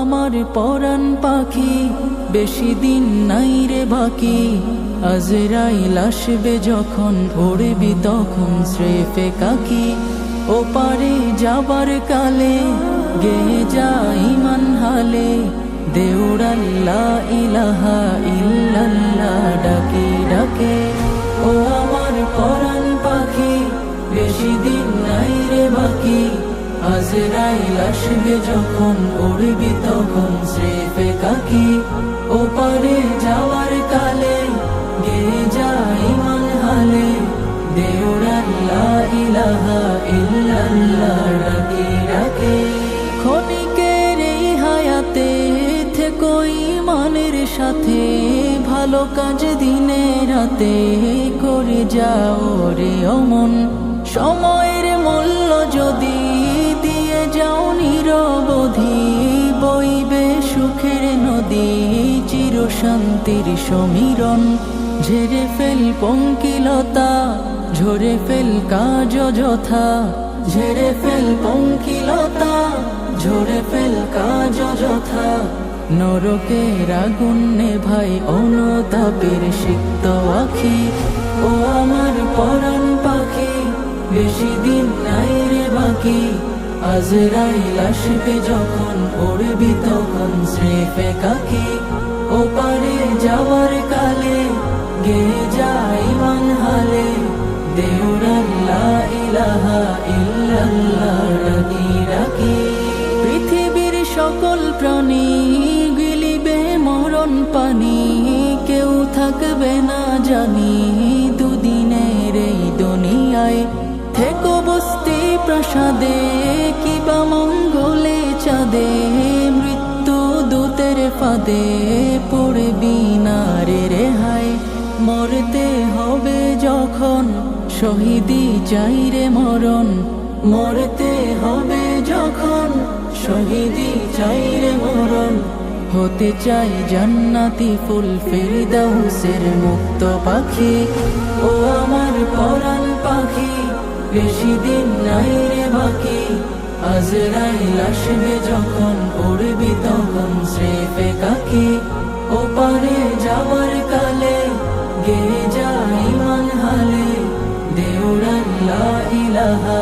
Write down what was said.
আমার পরাণ পাখি, বেশি দিন নাই রে বাকি। আজরাইল আসবে যখন, উড়বি তখন স্রেফে কাকি। ওপারে যাবার কালে গেয়ে যা ঈমান হালে, দেউড়াল্লা ইলাহা ইল্লাল্লাহ ডাকে ডাকে। ও আমার পরাণ পাখি, বেশি দিন নাই রে বাকি। আজরাইল আসবে যখন, উড়বি তখন স্রেফে কাকি। ওপারে যাওয়ার কালে গেয়ে যা ঈমান হালে, দেউড়াল্লা ইলাহা ইল্লাল্লাহ ডাকে ডাকে। ক্ষণিকের এই হায়াতে থেকো ঈমানের সাথে, ভালো কাজ দিনে রাতে করে যাও রে অমন। সময়ের মূল্য যদি দিয়ে যাও নিরবধি, বইবে সুখের নদী চির শান্তির সমীরণ। ঝেড়ে ফেল পঙ্কিলতা, ঝরে ফেল কাজ যথা। ঝেড়ে ফেল পঙ্কিলতা, ঝরে ফেল কাজ যথা। নরকের আগুন নেভাই অনুতাপের সিক্ত আখি। ও আমার পরাণ পাখি, বেশি দিন নাই রে বাকি। আজরাইল আসবে যখন, উড়বি তখন স্রেফে কাকি। ওপারে যাওয়ার কালে গেয়ে যা ঈমান হালে, দেউড়াল্লা ইলাহা ইল্লাল্লাহ ডাকি ডাকি। পৃথিবীর সকল প্রাণী গিলিবে মরণ পানি, কেউ থাকবে না জানি দুদিনের এই দুনিয়ায়। থেকো বস্তি প্রাসাদে কিবা মঙ্গলে চাঁদে, মৃত্যু দূতের ফাঁদে পড়বি না রে রেহাই। মরতে হবে যখন, শহীদি চাই রে মরণ। মরতে হবে যখন, শহীদি চাই রে মরণ। হতে চাই জান্নাতি ফুল ফেরদাউসের মুক্ত পাখি। ও আমার পরাণ পাখি, বেশি দিন নাই রে বাকি। আজরাইল আসবে যখন, উড়বি তখন স্রেফে কাকি। ওপারে যাওয়ার কালে গেয়ে যা ঈমান হালে, দেউড়াল্লা ইলাহা